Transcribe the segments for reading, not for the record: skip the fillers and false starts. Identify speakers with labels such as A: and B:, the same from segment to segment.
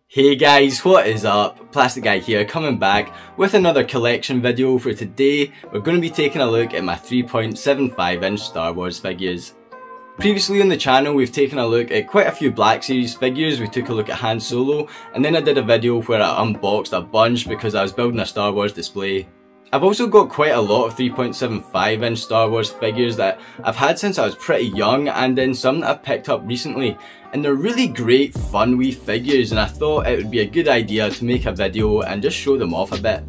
A: Hey guys, what is up? Plastic Guy here, coming back with another collection video. For today, we're going to be taking a look at my 3.75 inch Star Wars figures. Previously on the channel, we've taken a look at quite a few Black Series figures. We took a look at Han Solo, and then I did a video where I unboxed a bunch because I was building a Star Wars display. I've also got quite a lot of 3.75 inch Star Wars figures that I've had since I was pretty young, and then some that I've picked up recently. And they're really great, fun wee figures, and I thought it would be a good idea to make a video and just show them off a bit.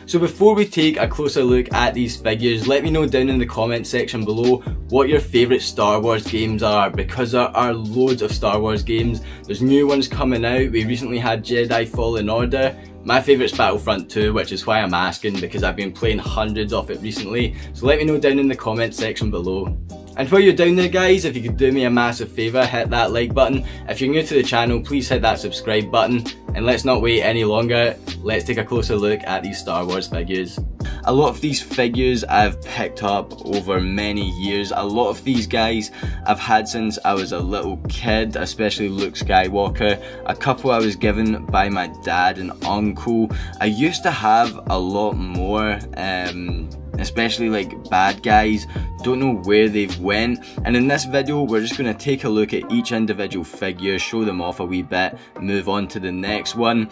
A: So before we take a closer look at these figures, let me know down in the comment section below what your favourite Star Wars games are, because there are loads of Star Wars games. There's new ones coming out. We recently had Jedi Fallen Order. My favourite's Battlefront 2, which is why I'm asking, because I've been playing hundreds of it recently. So let me know down in the comment section below. And while you're down there guys, if you could do me a massive favour, hit that like button. If you're new to the channel, please hit that subscribe button. And let's not wait any longer, let's take a closer look at these Star Wars figures. A lot of these figures I've picked up over many years. A lot of these guys I've had since I was a little kid, especially Luke Skywalker. A couple I was given by my dad and uncle. I used to have a lot more, especially like bad guys. Don't know where they've went, and in this video we're just going to take a look at each individual figure, show them off a wee bit, move on to the next one.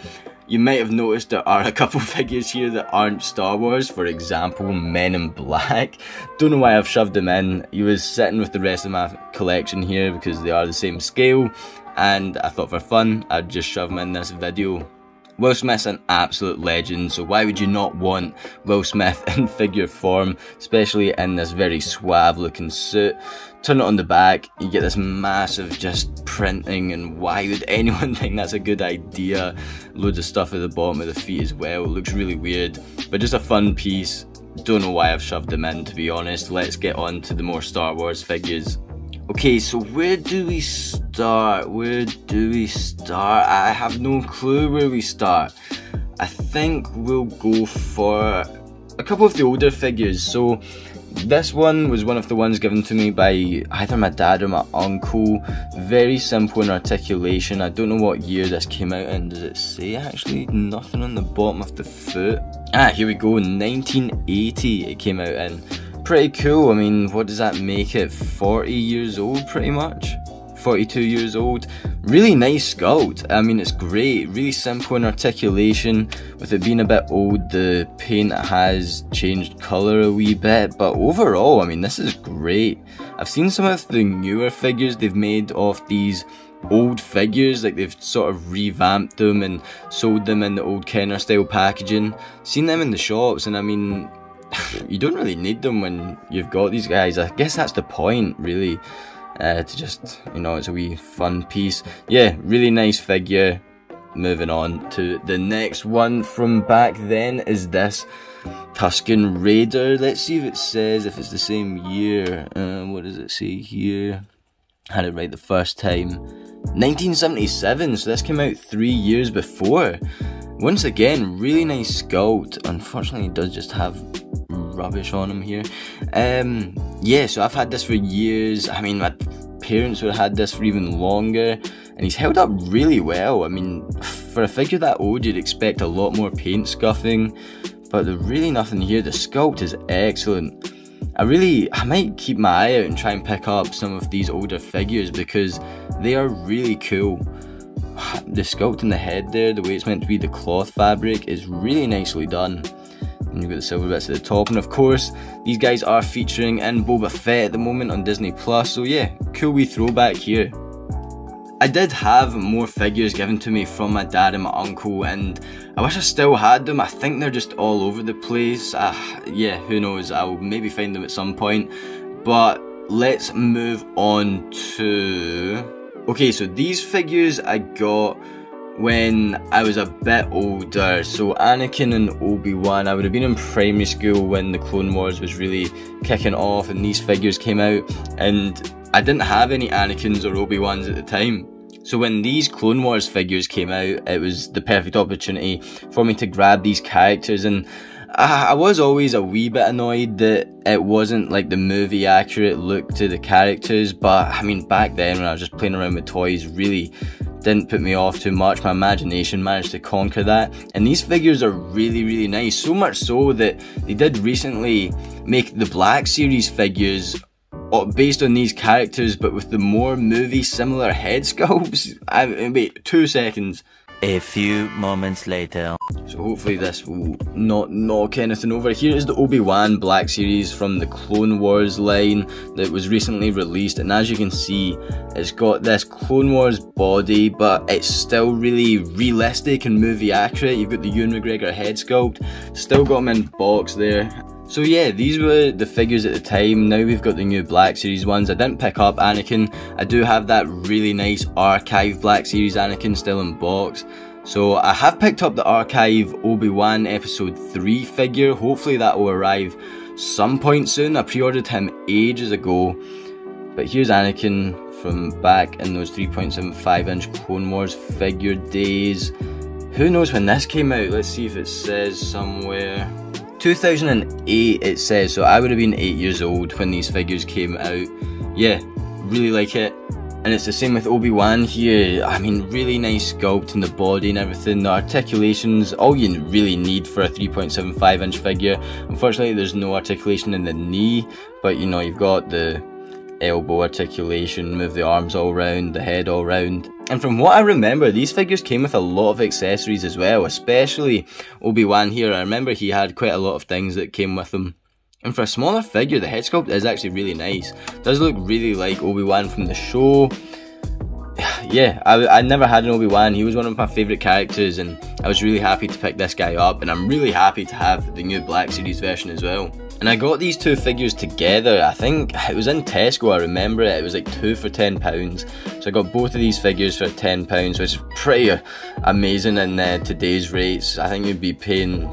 A: You might have noticed there are a couple figures here that aren't Star Wars. For example, Men in Black. Don't know why I've shoved them in. He was sitting with the rest of my collection here because they are the same scale, and I thought for fun I'd just shove them in this video. Will Smith's an absolute legend, so why would you not want Will Smith in figure form, especially in this very suave looking suit. Turn it on the back, you get this massive just printing, and why would anyone think that's a good idea? Loads of stuff at the bottom of the feet as well. It looks really weird, but just a fun piece. Don't know why I've shoved them in, to be honest. Let's get on to the more Star Wars figures. Okay, so where do we start? I have no clue where we start. I think we'll go for a couple of the older figures. So this one was one of the ones given to me by either my dad or my uncle. Very simple in articulation. I don't know what year this came out in. Does it say actually? Nothing on the bottom of the foot. Ah, here we go, 1980 it came out in. Pretty cool. I mean, what does that make it? 40 years old pretty much? 42 years old. Really nice sculpt. I mean, it's great. Really simple in articulation. With it being a bit old, the paint has changed colour a wee bit, but overall, I mean, this is great. I've seen some of the newer figures they've made of these old figures, like they've sort of revamped them and sold them in the old Kenner style packaging. Seen them in the shops, and I mean, you don't really need them when you've got these guys. I guess that's the point, really, to just, you know, it's a wee fun piece. Yeah, really nice figure. Moving on to the next one from back then is this Tusken Raider. Let's see if it says, if it's the same year. What does it say here? Had it right the first time. 1977, so this came out 3 years before. Once again, really nice sculpt. Unfortunately, it does just have rubbish on him here. Yeah, so I've had this for years. I mean, my parents would have had this for even longer, and he's held up really well. I mean, for a figure that old, you'd expect a lot more paint scuffing, but there's really nothing here. The sculpt is excellent. I might keep my eye out and try and pick up some of these older figures because they are really cool. The sculpt in the head there, the way it's meant to be, the cloth fabric is really nicely done. And you've got the silver bits at the top, and of course these guys are featuring in Boba Fett at the moment on Disney Plus, so yeah, cool wee throwback here. I did have more figures given to me from my dad and my uncle, and I wish I still had them. I think they're just all over the place. Yeah, who knows, I'll maybe find them at some point. But let's move on to... Okay, so these figures I got when I was a bit older. So Anakin and ObiWan, I would have been in primary school when the Clone Wars was really kicking off and these figures came out, and I didn't have any Anakins or Obi-Wans at the time. So when these Clone Wars figures came out, it was the perfect opportunity for me to grab these characters, and I was always a wee bit annoyed that it wasn't like the movie accurate look to the characters, but I mean, back then when I was just playing around with toys, really didn't put me off too much. My imagination managed to conquer that, and these figures are really nice, so much so that they did recently make the Black Series figures based on these characters, but with the more movie similar head sculpts. Wait 2 seconds.
B: A few moments later.
A: So hopefully this will not knock anything over. Here is the ObiWan Black Series from the Clone Wars line that was recently released, and as you can see, it's got this Clone Wars body, but it's still really realistic and movie accurate. You've got the Ewan McGregor head sculpt, still got him in box there. So yeah, these were the figures at the time. Now we've got the new Black Series ones. I didn't pick up Anakin. I do have that really nice Archive Black Series Anakin still in box. So I have picked up the Archive Obi-Wan Episode 3 figure. Hopefully that will arrive some point soon. I pre-ordered him ages ago. But here's Anakin from back in those 3.75 inch Clone Wars figure days. Who knows when this came out? Let's see if it says somewhere. 2008 it says, so I would have been 8 years old when these figures came out. Yeah, really like it. And it's the same with Obi-Wan here. I mean, really nice sculpt in the body and everything. The articulation's all you really need for a 3.75 inch figure. Unfortunately, there's no articulation in the knee, but you know, you've got the elbow articulation, move the arms all round, the head all round. And from what I remember, these figures came with a lot of accessories as well, especially Obi-Wan here. I remember he had quite a lot of things that came with him. And for a smaller figure, the head sculpt is actually really nice. It does look really like Obi-Wan from the show. Yeah, I never had an Obi-Wan. He was one of my favourite characters, and I was really happy to pick this guy up, and I'm really happy to have the new Black Series version as well. And I got these two figures together. I think it was in Tesco, I remember it. It was like 2 for £10. So I got both of these figures for £10, which is pretty amazing in today's rates. I think you'd be paying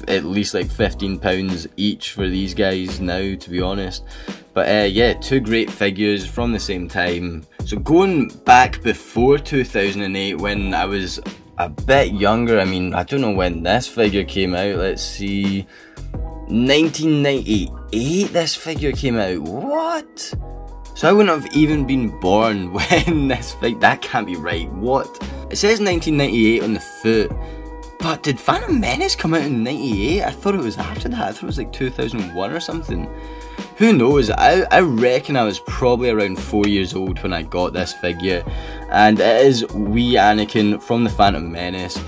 A: at least like £15 each for these guys now, to be honest. But yeah, two great figures from the same time. So going back before 2008, when I was a bit younger, I mean, I don't know when this figure came out, let's see, 1998 this figure came out. What? So I wouldn't have even been born when this figure, that can't be right. What? It says 1998 on the foot, but did Phantom Menace come out in 98? I thought it was after that. I thought it was like 2001 or something. Who knows? I reckon I was probably around 4 years old when I got this figure, and it is wee Anakin from the Phantom Menace.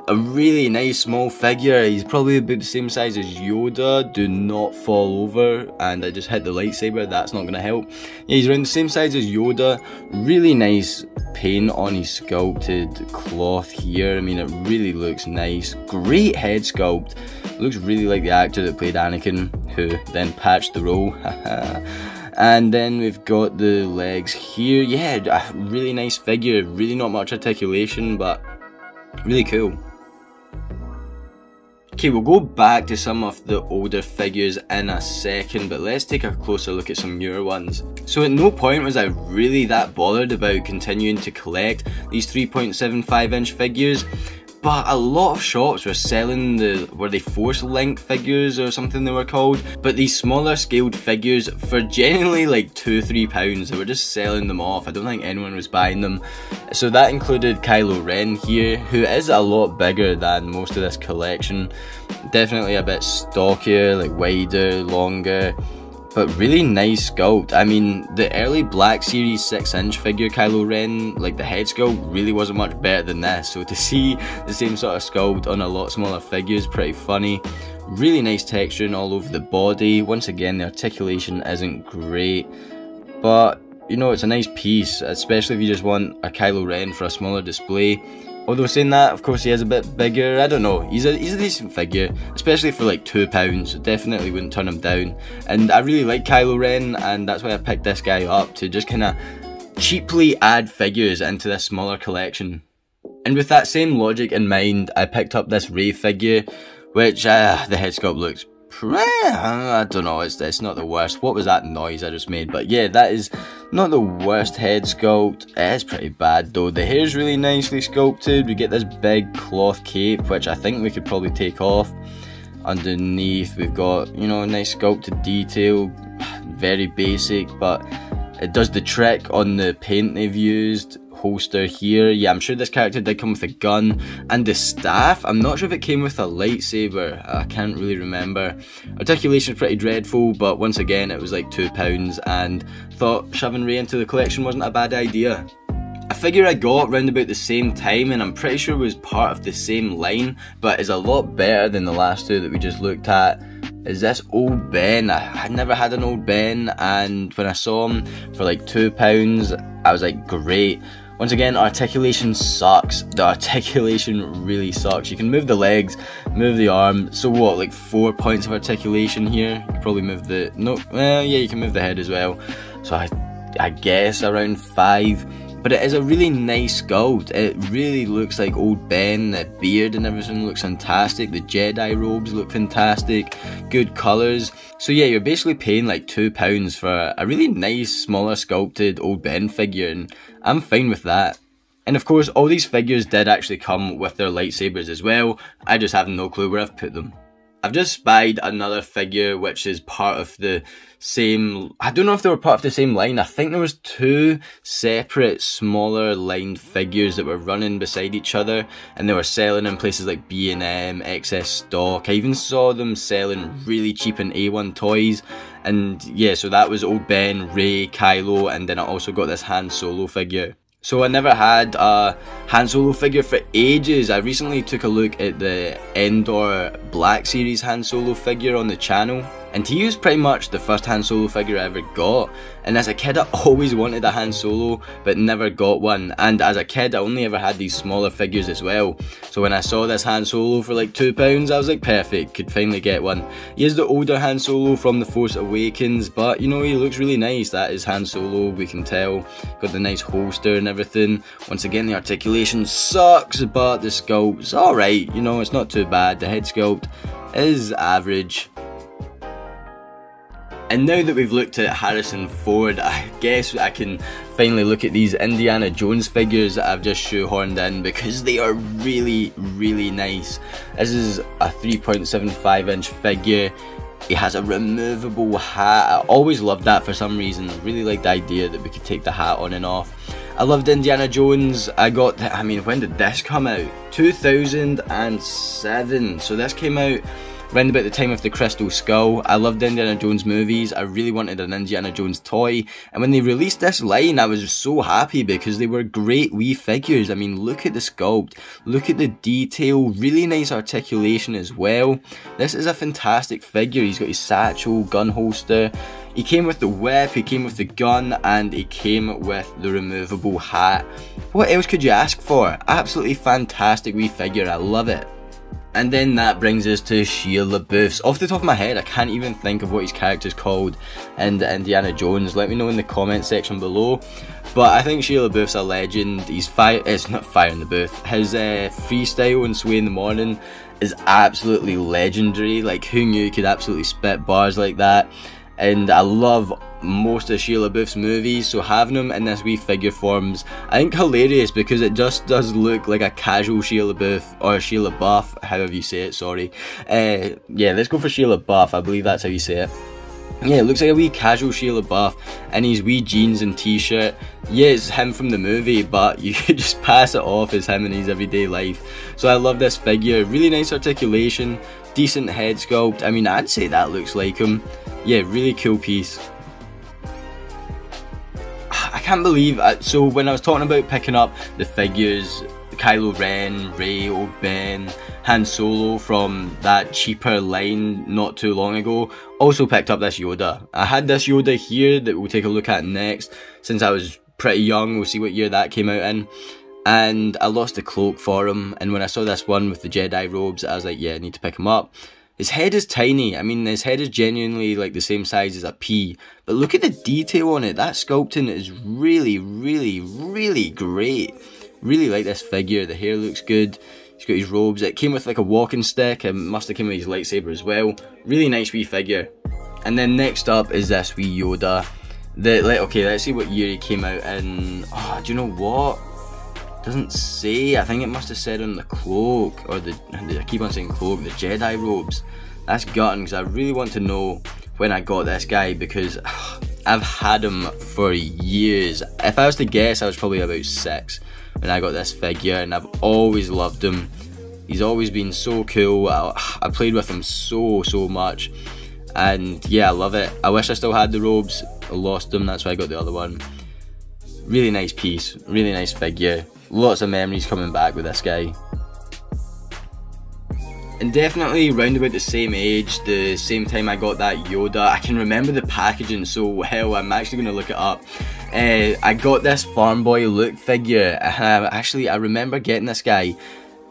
A: A really nice small figure. He's probably about the same size as Yoda. Do not fall over. And I just hit the lightsaber, that's not going to help. Yeah, he's around the same size as Yoda. Really nice paint on his sculpted cloth here. I mean, it really looks nice. Great head sculpt. Looks really like the actor that played Anakin, who then patched the role. And then we've got the legs here. Yeah, a really nice figure. Really not much articulation, but really cool. Okay, we'll go back to some of the older figures in a second, but let's take a closer look at some newer ones. So at no point was I really that bothered about continuing to collect these 3.75 inch figures, but a lot of shops were selling were they Force Link figures or something they were called, but these smaller scaled figures for genuinely like £2-3. They were just selling them off. I don't think anyone was buying them. So that included Kylo Ren here, who is a lot bigger than most of this collection. Definitely a bit stockier, like wider, longer, but really nice sculpt. I mean, the early Black Series 6-inch figure Kylo Ren, like the head sculpt really wasn't much better than this, so to see the same sort of sculpt on a lot smaller figures, pretty funny. Really nice texturing all over the body. Once again, the articulation isn't great, but you know, it's a nice piece, especially if you just want a Kylo Ren for a smaller display. Although saying that, of course he is a bit bigger. I don't know, he's a decent figure, especially for like £2, so definitely wouldn't turn him down. And I really like Kylo Ren, and that's why I picked this guy up, to just kind of cheaply add figures into this smaller collection. And with that same logic in mind, I picked up this Rey figure, which the head sculpt looks I don't know, it's not the worst. What was that noise I just made? But yeah, that is not the worst head sculpt. It is pretty bad though. The hair's really nicely sculpted. We get this big cloth cape, which I think we could probably take off. Underneath we've got, you know, a nice sculpted detail. Very basic, but it does the trick on the paint they've used. holster here. Yeah, I'm sure this character did come with a gun and the staff. I'm not sure if it came with a lightsaber. I can't really remember. Articulation's pretty dreadful, but once again, it was like £2 and thought shoving Rey into the collection wasn't a bad idea. A figure I got round about the same time, and I'm pretty sure was part of the same line, but is a lot better than the last two that we just looked at, is this Old Ben. I never had an Old Ben, and when I saw him for like £2, I was like, great. Once again, articulation sucks. The articulation really sucks. You can move the legs, move the arm. So what, like 4 points of articulation here? You can probably move the, no, yeah, you can move the head as well. So I guess around 5. But it is a really nice sculpt. It really looks like Old Ben. The beard and everything looks fantastic. The Jedi robes look fantastic. Good colours. So yeah, you're basically paying like £2 for a really nice, smaller sculpted Old Ben figure, and I'm fine with that. And of course, all these figures did actually come with their lightsabers as well. I just have no clue where I've put them. I've just spied another figure which is part of the same, I don't know if they were part of the same line. I think there was 2 separate smaller lined figures that were running beside each other, and they were selling in places like B&M, excess stock. I even saw them selling really cheap in A1 toys. And yeah, so that was Old Ben, Rey, Kylo, and then I also got this Han Solo figure. So I never had a Han Solo figure for ages. I recently took a look at the Endor Black Series Han Solo figure on the channel, and he was pretty much the first Han Solo figure I ever got. And as a kid I always wanted a Han Solo but never got one, and as a kid I only ever had these smaller figures as well. So when I saw this Han Solo for like £2, I was like, perfect, could finally get one. He is the older Han Solo from The Force Awakens, but you know, he looks really nice. That is Han Solo, we can tell. Got the nice holster and everything. Once again, the articulation sucks, but the sculpt's alright, you know, it's not too bad. The head sculpt is average. And now that we've looked at Harrison Ford, I guess I can finally look at these Indiana Jones figures that I've just shoehorned in, because they are really, really nice. This is a 3.75 inch figure. He has a removable hat. I always loved that for some reason. I really liked the idea that we could take the hat on and off. I loved Indiana Jones. I mean, when did this come out? 2007. So this came out around about the time of the Crystal Skull. I loved Indiana Jones movies. I really wanted an Indiana Jones toy, and when they released this line I was so happy because they were great wee figures. I mean, look at the sculpt, look at the detail, really nice articulation as well. This is a fantastic figure. He's got his satchel, gun holster, he came with the whip, he came with the gun, and he came with the removable hat. What else could you ask for? Absolutely fantastic wee figure, I love it. And then that brings us to Shia LaBeouf's. Off the top of my head, I can't even think of what his character's called in Indiana Jones. Let me know in the comment section below. But I think Shia LaBeouf's a legend. It's not fire in the booth. His freestyle in Sway in the Morning is absolutely legendary. Like, who knew he could absolutely spit bars like that? And I love most of Shia LaBeouf's movies, so having him in this wee figure forms, I think hilarious, because it just does look like a casual Shia LaBeouf, or Shia LaBeouf, however you say it, sorry. Yeah, let's go for Shia LaBeouf, I believe that's how you say it. Yeah, it looks like a wee casual Shia LaBeouf in his wee jeans and t-shirt. Yeah, it's him from the movie, but you could just pass it off as him in his everyday life. So I love this figure, really nice articulation, decent head sculpt. I mean, I'd say that looks like him. Yeah, really cool piece. I can't believe, so when I was talking about picking up the figures, Kylo Ren, Rey, Old Ben, Han Solo from that cheaper line not too long ago, also picked up this Yoda. I had this Yoda here that we'll take a look at next, since I was pretty young. We'll see what year that came out in. And I lost the cloak for him, and when I saw this one with the Jedi robes, I was like, yeah, I need to pick him up. His head is tiny. I mean, his head is genuinely like the same size as a pea. But look at the detail on it. That sculpting is really, really, really great. Really like this figure. The hair looks good. He's got his robes. It came with like a walking stick. It must have came with his lightsaber as well. Really nice wee figure. And then next up is this wee Yoda. Okay, let's see what year he came out in. Oh, do you know what? Doesn't say. I think it must have said on the cloak, or I keep on saying cloak, the Jedi robes. That's gutting, because I really want to know when I got this guy, because I've had him for years. If I was to guess, I was probably about 6 when I got this figure, and I've always loved him. He's always been so cool. I played with him so much, and yeah, I love it. I wish I still had the robes. I lost them, that's why I got the other one. Really nice piece, really nice figure. Lots of memories coming back with this guy. And definitely round about the same age, the same time I got that Yoda. I can remember the packaging so well, I'm actually going to look it up. I got this Farm Boy Luke figure. I remember getting this guy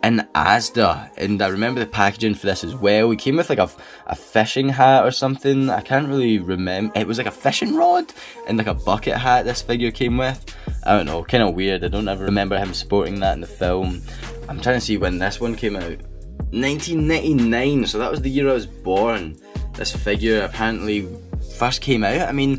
A: in Asda, and I remember the packaging for this as well. He came with like a fishing hat or something. I can't really remember. It was like a fishing rod and like a bucket hat this figure came with. I don't know, kind of weird. I don't ever remember him sporting that in the film. I'm trying to see when this one came out. 1999, so that was the year I was born. This figure apparently first came out. I mean,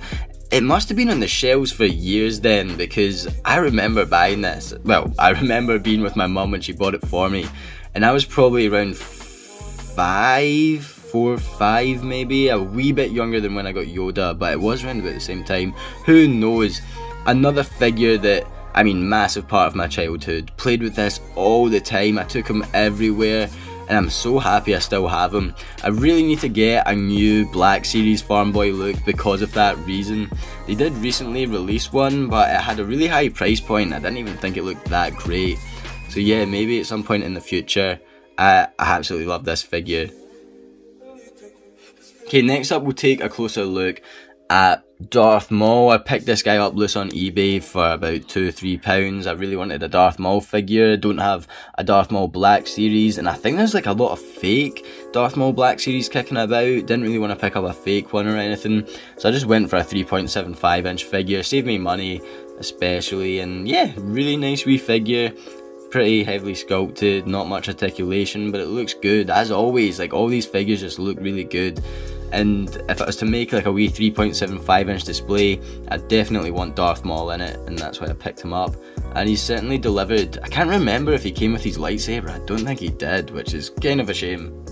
A: it must have been on the shelves for years then, because I remember buying this. Well, I remember being with my mum when she bought it for me, and I was probably around 4 or 5 maybe, a wee bit younger than when I got Yoda, but it was around about the same time. Who knows? Another figure that, I mean, massive part of my childhood. Played with this all the time. I took him everywhere, and I'm so happy I still have him. I really need to get a new Black Series Farm Boy Luke because of that reason. They did recently release one, but it had a really high price point. I didn't even think it looked that great. So yeah, maybe at some point in the future. I absolutely love this figure. Okay, next up we'll take a closer look at Darth Maul. I picked this guy up loose on eBay for about £2-3. I really wanted a Darth Maul figure. Don't have a Darth Maul Black Series, and I think there's like a lot of fake Darth Maul Black Series kicking about. Didn't really want to pick up a fake one or anything, so I just went for a 3.75 inch figure. Saved me money especially, and yeah, really nice wee figure. Pretty heavily sculpted, not much articulation, but it looks good as always. Like, all these figures just look really good. And if I was to make like a wee 3.75 inch display, I definitely want Darth Maul in it, and that's why I picked him up. And he's certainly delivered. I can't remember if he came with his lightsaber. I don't think he did, which is kind of a shame.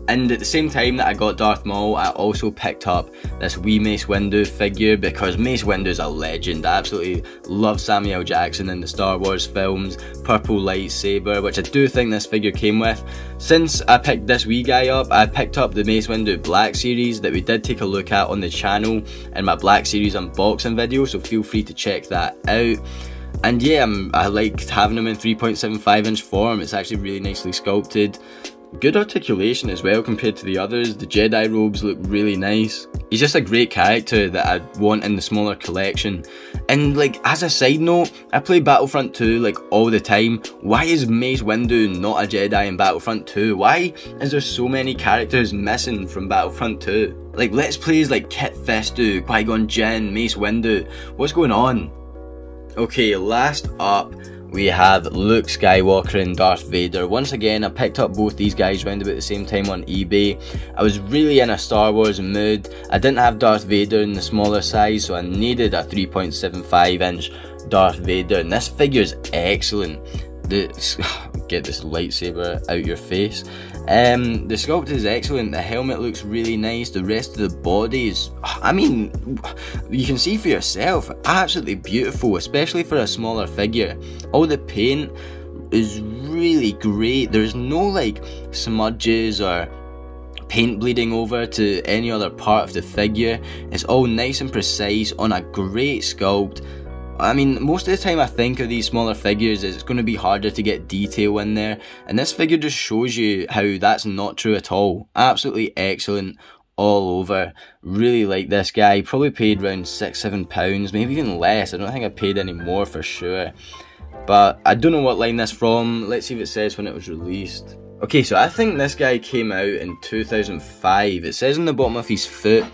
A: And at the same time that I got Darth Maul, I also picked up this wee Mace Windu figure, because Mace Windu's a legend. I absolutely love Samuel Jackson in the Star Wars films. Purple lightsaber, which I do think this figure came with. Since I picked this wee guy up, I picked up the Mace Windu Black Series that we did take a look at on the channel in my Black Series unboxing video, so feel free to check that out. And yeah, I liked having him in 3.75 inch form. It's actually really nicely sculpted. Good articulation as well compared to the others. The Jedi robes look really nice. He's just a great character that I want in the smaller collection. And like, as a side note, I play Battlefront 2 like all the time. Why is Mace Windu not a Jedi in Battlefront 2? Why is there so many characters missing from Battlefront 2? Like, Let's Plays like Kit Fisto, Qui-Gon Jinn, Mace Windu. What's going on? Okay, last up, we have Luke Skywalker and Darth Vader. Once again, I picked up both these guys around about the same time on eBay. I was really in a Star Wars mood. I didn't have Darth Vader in the smaller size, so I needed a 3.75 inch Darth Vader, and this figure's excellent. Get this lightsaber out your face. The sculpt is excellent, the helmet looks really nice, the rest of the body is, I mean, you can see for yourself, absolutely beautiful, especially for a smaller figure. All the paint is really great. There's no like smudges or paint bleeding over to any other part of the figure. It's all nice and precise on a great sculpt. I mean, most of the time I think of these smaller figures it's going to be harder to get detail in there, and this figure just shows you how that's not true at all. Absolutely excellent all over. Really like this guy. Probably paid around £6-7, maybe even less. I don't think I paid any more for sure. But I don't know what line that's from. Let's see if it says when it was released. Okay, so I think this guy came out in 2005. It says on the bottom of his foot.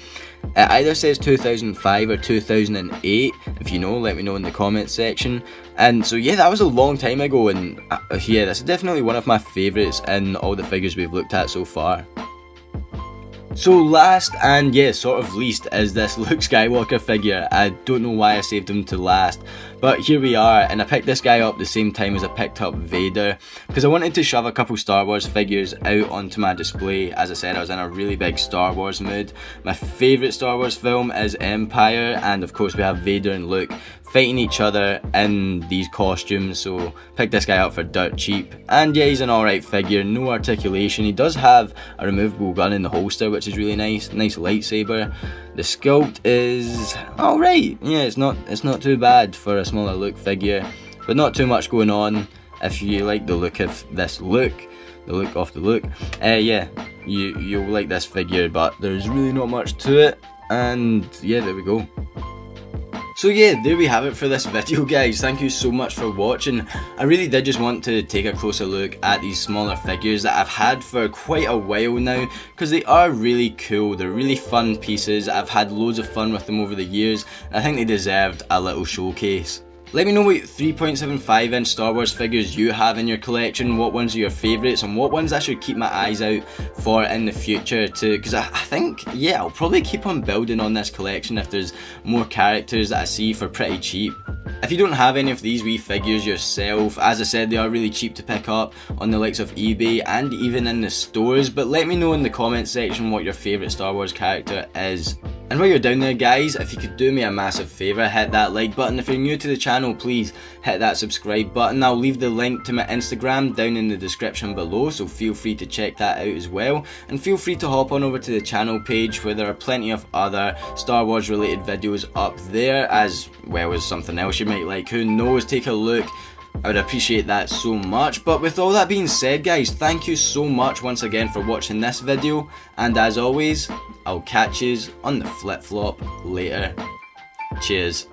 A: It either says 2005 or 2008. If you know, let me know in the comments section. And so yeah, that was a long time ago, and yeah, that's definitely one of my favourites in all the figures we've looked at so far. So last and yeah, sort of least is this Luke Skywalker figure. I don't know why I saved him to last, But here we are, and I picked this guy up the same time as I picked up Vader, because I wanted to shove a couple Star Wars figures out onto my display. As I said, I was in a really big Star Wars mood. My favourite Star Wars film is Empire, and of course we have Vader and Luke fighting each other in these costumes, so picked this guy up for dirt cheap. And yeah, he's an alright figure, no articulation. He does have a removable gun in the holster, which is really nice lightsaber. The sculpt is alright, yeah, it's not too bad for a smaller Luke figure, but not too much going on. If you like the look of this look, the look of the look, yeah, you'll like this figure, but there's really not much to it. And yeah, there we go. So yeah, there we have it for this video, guys. Thank you so much for watching. I really did just want to take a closer look at these smaller figures that I've had for quite a while now, because they are really cool. They're really fun pieces. I've had loads of fun with them over the years, and I think they deserved a little showcase. Let me know what 3.75 inch Star Wars figures you have in your collection, what ones are your favourites, and what ones I should keep my eyes out for in the future too, because I think, yeah, I'll probably keep on building on this collection if there's more characters that I see for pretty cheap. If you don't have any of these wee figures yourself, as I said, they are really cheap to pick up on the likes of eBay and even in the stores, but let me know in the comment section what your favourite Star Wars character is. And while you're down there, guys, if you could do me a massive favour, hit that like button. If you're new to the channel, please hit that subscribe button. I'll leave the link to my Instagram down in the description below, so feel free to check that out as well. And feel free to hop on over to the channel page, where there are plenty of other Star Wars related videos up there, as well as something else you might like, who knows, take a look. I would appreciate that so much. But with all that being said, guys, thank you so much once again for watching this video, and as always, I'll catch yous on the flip-flop later. Cheers.